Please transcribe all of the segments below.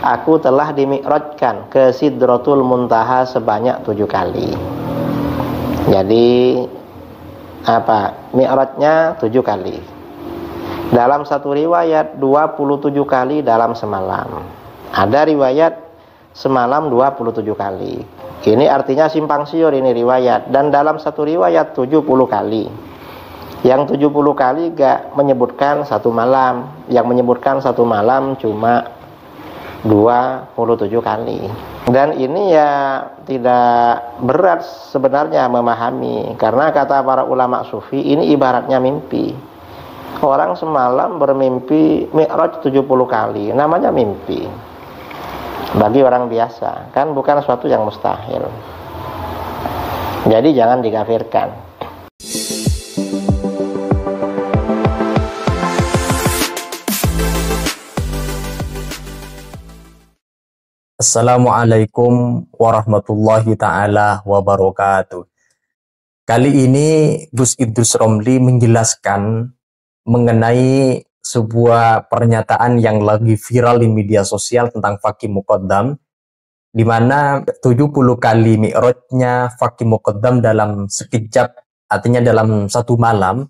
Aku telah dimi'rajkan ke Sidratul Muntaha sebanyak 7 kali. Jadi mi'rajnya 7 kali. Dalam satu riwayat 27 kali dalam semalam. Ada riwayat semalam 27 kali. Ini artinya simpang siur ini riwayat. Dan dalam satu riwayat 70 kali. Yang 70 kali gak menyebutkan satu malam. Yang menyebutkan satu malam cuma 27 kali. Dan ini ya tidak berat sebenarnya memahami. Karena kata para ulama sufi, ini ibaratnya mimpi. Orang semalam bermimpi mi'raj 70 kali. Namanya mimpi. Bagi orang biasa, kan bukan suatu yang mustahil. Jadi jangan dikafirkan. Assalamualaikum warahmatullahi ta'ala wabarakatuh. Kali ini Gus Idrus Romli menjelaskan mengenai sebuah pernyataan yang lagi viral di media sosial tentang Fakih Muqaddam, di mana 70 kali mi'rajnya Fakih Muqaddam dalam sekejap, artinya dalam satu malam,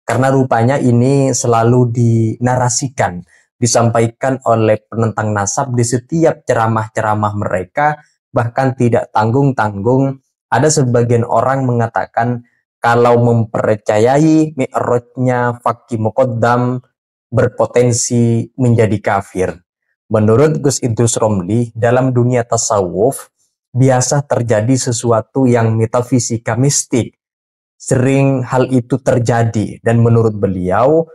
karena rupanya ini selalu dinarasikan, disampaikan oleh penentang nasab di setiap ceramah-ceramah mereka, bahkan tidak tanggung-tanggung. Ada sebagian orang mengatakan kalau mempercayai mi'rajnya Fakih Muqaddam berpotensi menjadi kafir. Menurut Gus Idrus Romli, dalam dunia tasawuf biasa terjadi sesuatu yang metafisika mistik. Sering hal itu terjadi, dan menurut beliau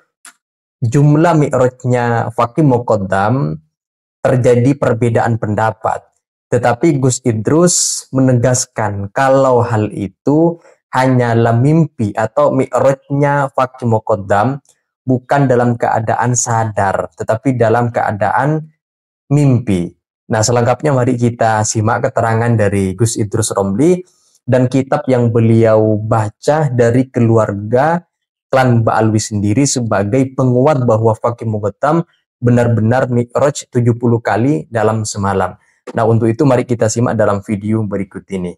jumlah mi'rajnya Fakih Muqaddam terjadi perbedaan pendapat. Tetapi Gus Idrus menegaskan kalau hal itu hanyalah mimpi atau mi'rajnya Fakih Muqaddam bukan dalam keadaan sadar, tetapi dalam keadaan mimpi. Nah, selengkapnya mari kita simak keterangan dari Gus Idrus Romli dan kitab yang beliau baca dari keluarga klan Ba'alwi sendiri sebagai penguat bahwa Fakih Muqaddam benar-benar mi'raj 70 kali dalam semalam. Nah, untuk itu mari kita simak dalam video berikut ini.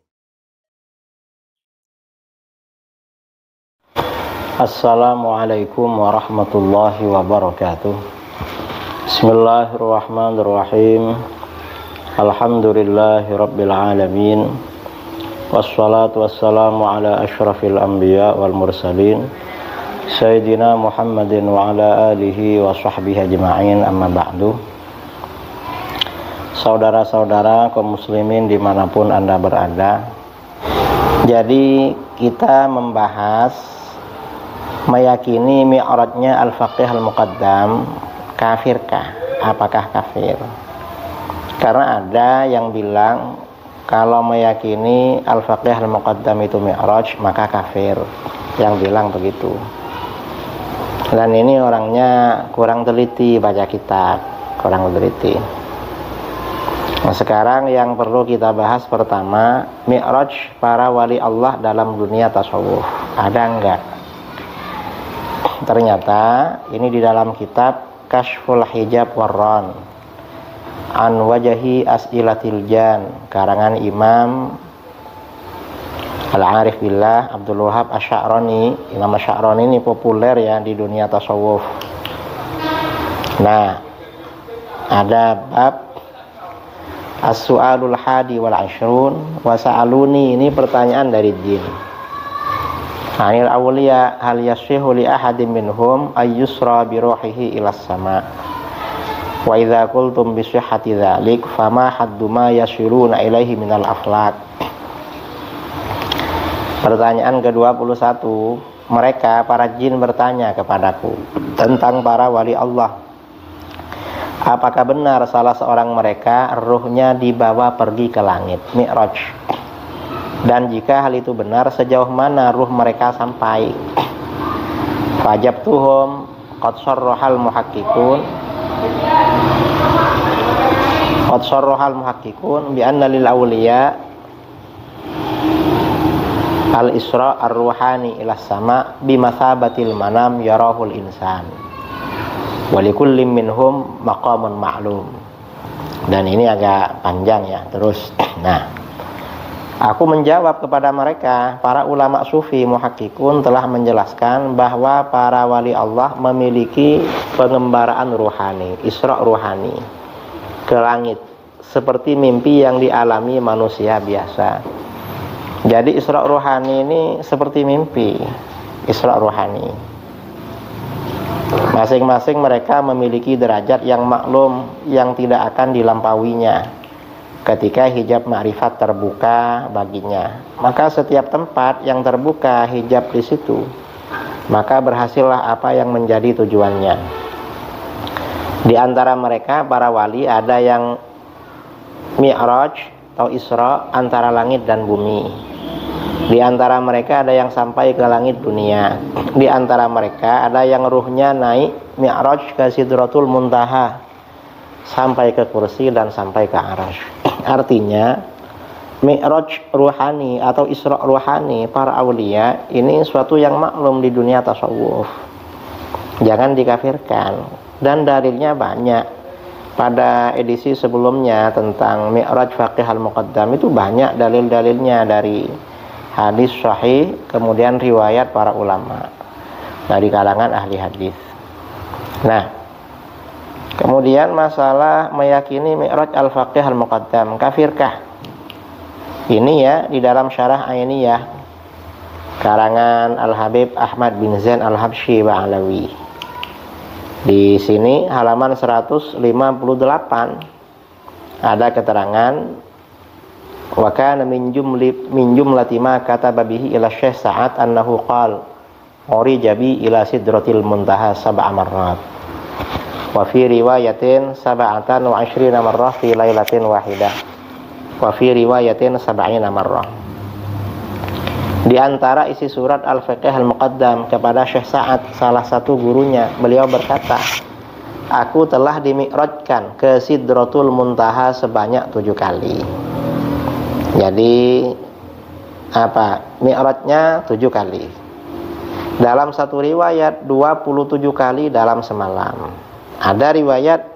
Assalamualaikum warahmatullahi wabarakatuh. Bismillahirrahmanirrahim. Alhamdulillahi rabbil alamin. Wassalatu wassalamu ala asyrafil anbiya wal mursalin Sayyidina Muhammadin wa ala alihi wa sahbihi ajma'in, amma ba'du. Saudara-saudara kaum muslimin dimanapun Anda berada, jadi kita membahas meyakini mi'rajnya Al-Faqih Al-Muqaddam kafirkah? Apakah kafir? Karena ada yang bilang kalau meyakini Al-Faqih Al-Muqaddam itu mi'raj maka kafir. Yang bilang begitu. Dan ini orangnya kurang teliti baca kitab, kurang teliti. Nah, sekarang yang perlu kita bahas pertama, mi'raj para wali Allah dalam dunia tasawuf. Ada enggak? Ternyata ini di dalam kitab Kashful Hijab Warran An Wajahi As'ilatil Jan, karangan Imam Al-Arif Billah Abdul Wahab Asy'arani. Imam Asy'arani ini populer ya di dunia tasawuf. Nah, ada bab As-Su'alul Hadi wal Ashrun wa Sa'aluni, ini pertanyaan dari jin. Anil awliya hal yashihu li ahadim minhum ayyusra bi ruhihi ilas sama. Wa idza qultum bi sihhati dzalik fama haddu ma yashiruna ilaihi minal aflaq. Pertanyaan ke-21, mereka para jin bertanya kepadaku tentang para wali Allah. Apakah benar salah seorang mereka ruhnya dibawa pergi ke langit, mi'raj? Dan jika hal itu benar, sejauh mana ruh mereka sampai? Fajabtuhum qad sarrahal muhaqqiqun bi anna lil awliya al-isra ar-ruhani ila sama bi mathabatil manam yarahul insan wa likullim minhum maqamun ma'lum. Dan ini agak panjang ya. Terus, nah, aku menjawab kepada mereka, para ulama sufi muhakkikun telah menjelaskan bahwa para wali Allah memiliki pengembaraan ruhani, isra ruhani ke langit, seperti mimpi yang dialami manusia biasa. Jadi isra ruhani ini seperti mimpi, isra ruhani. Masing-masing mereka memiliki derajat yang maklum yang tidak akan dilampauinya ketika hijab ma'rifat terbuka baginya. Maka setiap tempat yang terbuka hijab di situ, maka berhasillah apa yang menjadi tujuannya. Di antara mereka para wali ada yang mi'raj atau isra antara langit dan bumi. Di antara mereka ada yang sampai ke langit dunia. Di antara mereka ada yang ruhnya naik mi'raj ke Sidratul Muntaha, sampai ke kursi dan sampai ke arasy. Artinya mi'raj ruhani atau isra ruhani para aulia ini suatu yang maklum di dunia tasawuf. Jangan dikafirkan. Dan dalilnya banyak. Pada edisi sebelumnya tentang mi'raj faqih al-muqaddam itu banyak dalil-dalilnya dari hadis sahih, kemudian riwayat para ulama dari kalangan ahli hadis. Nah, kemudian masalah meyakini mi'raj al-faqih al-muqaddam, kafirkah? Ini ya di dalam syarah Ainiyah karangan Al-Habib Ahmad bin Zain Al-Habsyi Ba'alawi. Di sini halaman 158 ada keterangan wa kana min jumlati ma kataba bihi ila Syekh Sa'ad annahu qala urija bi ila sidratil muntaha sab'a marrat wa fi riwayatin sab'atan wa 'ishrina marrah fi lailatin wahidah wa fi riwayatin sab'ina marrah. Di antara isi surat Al-Fiqh Al-Muqaddam kepada Syekh Sa'ad, salah satu gurunya, beliau berkata, aku telah dimi'rajkan ke Sidratul Muntaha sebanyak 7 kali. Jadi mi'rajnya 7 kali. Dalam satu riwayat 27 kali dalam semalam. Ada riwayat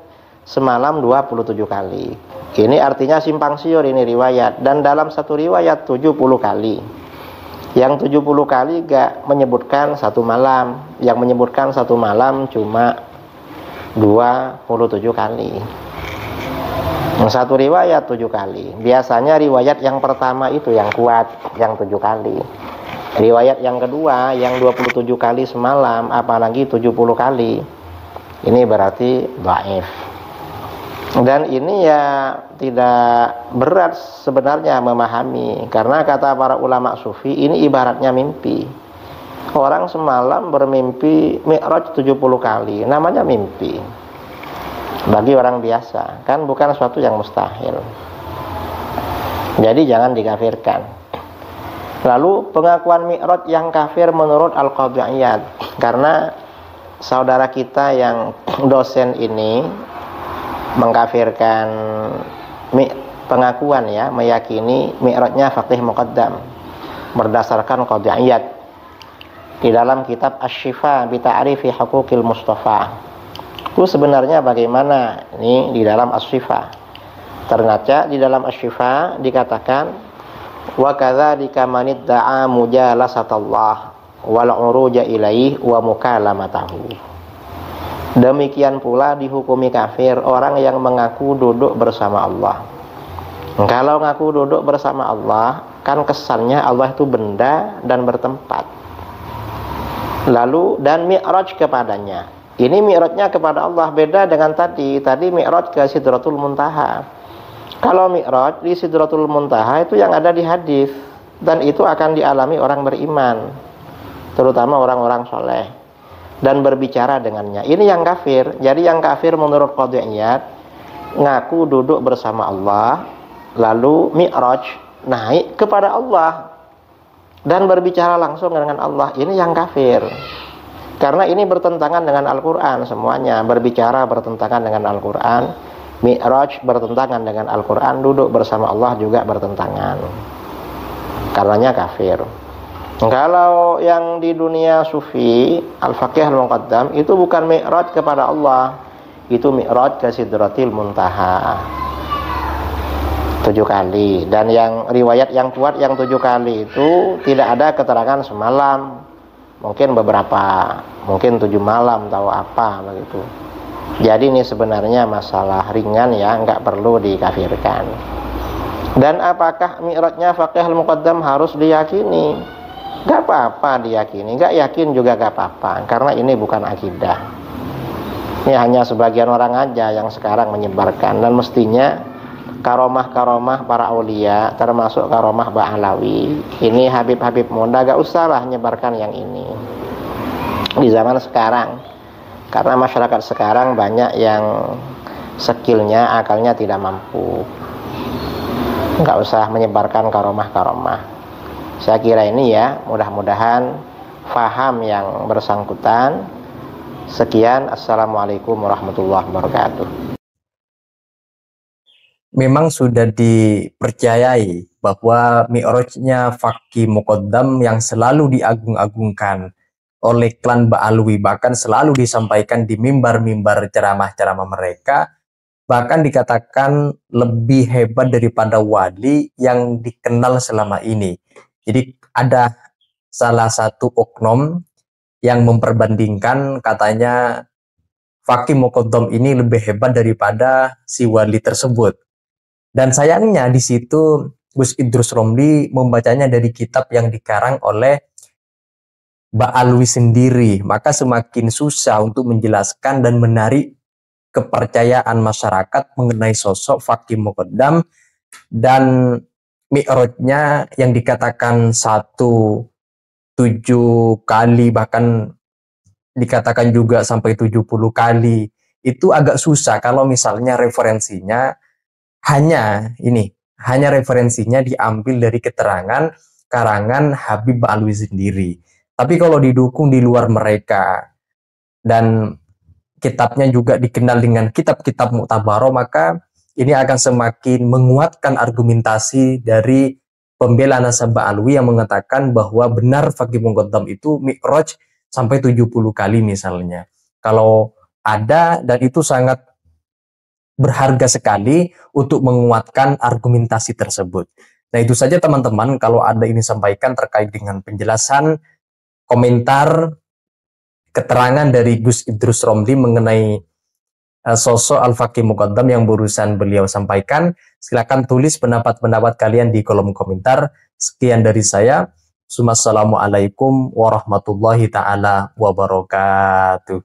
semalam 27 kali. Ini artinya simpang siur ini riwayat. Dan dalam satu riwayat 70 kali. Yang 70 kali gak menyebutkan satu malam. Yang menyebutkan satu malam cuma 27 kali. Satu riwayat 7 kali. Biasanya riwayat yang pertama itu yang kuat, yang 7 kali. Riwayat yang kedua yang 27 kali semalam, apalagi 70 kali, ini berarti dhaif. Dan ini ya tidak berat sebenarnya memahami, karena kata para ulama sufi ini ibaratnya mimpi. Orang semalam bermimpi mi'raj 70 kali, namanya mimpi. Bagi orang biasa, kan bukan sesuatu yang mustahil. Jadi jangan dikafirkan. Lalu pengakuan mi'raj yang kafir menurut Al-Qadhi Iyad, karena saudara kita yang dosen ini mengkafirkan pengakuan ya, meyakini mi'rajnya faqih muqaddam berdasarkan Qadhi Iyad di dalam kitab Asy-Syifa bi Ta'rifi Huquqil Mustafa. Itu sebenarnya bagaimana ini di dalam Asy-Syifa. Ternyata di dalam Asy-Syifa dikatakan wa kadzalika man idda'a mujalasatallah wal uruja ilaihi wa mukalamatahu. Demikian pula dihukumi kafir orang yang mengaku duduk bersama Allah. Kalau ngaku duduk bersama Allah, kan kesannya Allah itu benda dan bertempat. Lalu dan mi'raj kepadanya. Ini mi'rajnya kepada Allah, beda dengan tadi mi'raj ke Sidratul Muntaha. Kalau mi'raj di Sidratul Muntaha itu yang ada di hadis, dan itu akan dialami orang beriman, terutama orang-orang soleh, dan berbicara dengannya. Ini yang kafir. Jadi yang kafir menurut Qadhi Iyad, ngaku duduk bersama Allah, lalu mi'raj naik kepada Allah dan berbicara langsung dengan Allah. Ini yang kafir. Karena ini bertentangan dengan Al-Quran semuanya. Berbicara bertentangan dengan Al-Quran, mi'raj bertentangan dengan Al-Quran, duduk bersama Allah juga bertentangan. Karenanya kafir. Kalau yang di dunia sufi, Al-Faqih Al-Muqaddam, itu bukan mi'raj kepada Allah, itu mi'raj ke Sidratil Muntaha. 7 kali. Dan yang riwayat yang kuat yang 7 kali itu tidak ada keterangan semalam, mungkin beberapa, mungkin 7 malam tahu apa begitu. Jadi ini sebenarnya masalah ringan ya, nggak perlu dikafirkan. Dan apakah mi'rajnya faqih al-muqaddam harus diyakini? Nggak apa-apa diyakini, nggak yakin juga nggak apa-apa, karena ini bukan akidah. Ini hanya sebagian orang aja yang sekarang menyebarkan, dan mestinya karomah-karomah para aulia, termasuk karomah Ba'alawi, ini Habib-Habib muda gak usahlah nyebarkan yang ini di zaman sekarang, karena masyarakat sekarang banyak yang skillnya, akalnya tidak mampu. Gak usah menyebarkan karomah-karomah. Saya kira ini ya, mudah-mudahan faham yang bersangkutan. Sekian, assalamualaikum warahmatullahi wabarakatuh. Memang sudah dipercayai bahwa mi'rajnya Faqih Muqaddam yang selalu diagung-agungkan oleh klan Ba'alwi, bahkan selalu disampaikan di mimbar-mimbar ceramah-ceramah mereka, bahkan dikatakan lebih hebat daripada wali yang dikenal selama ini. Jadi ada salah satu oknum yang memperbandingkan, katanya Faqih Muqaddam ini lebih hebat daripada si wali tersebut. Dan sayangnya di situ Gus Idrus Romli membacanya dari kitab yang dikarang oleh Ba'alwi sendiri, maka semakin susah untuk menjelaskan dan menarik kepercayaan masyarakat mengenai sosok Faqih Muqaddam. Dan mi'rajnya yang dikatakan 7 kali, bahkan dikatakan juga sampai 70 kali, itu agak susah kalau misalnya referensinya hanya referensinya diambil dari keterangan karangan Habib Ba'alwi sendiri. Tapi kalau didukung di luar mereka dan kitabnya juga dikenal dengan kitab-kitab Mu'tabaroh, maka ini akan semakin menguatkan argumentasi dari pembela nasab Ba'alwi yang mengatakan bahwa benar Faqih Muqaddam itu mi'raj sampai 70 kali misalnya. Kalau ada, dan itu sangat berharga sekali untuk menguatkan argumentasi tersebut. Nah, itu saja teman-teman, kalau ada ini sampaikan terkait dengan penjelasan, komentar, keterangan dari Gus Idrus Romli mengenai sosok Al-Faqih Muqaddam yang barusan beliau sampaikan. Silakan tulis pendapat-pendapat kalian di kolom komentar. Sekian dari saya. Wassalamualaikum warahmatullahi ta'ala wabarakatuh.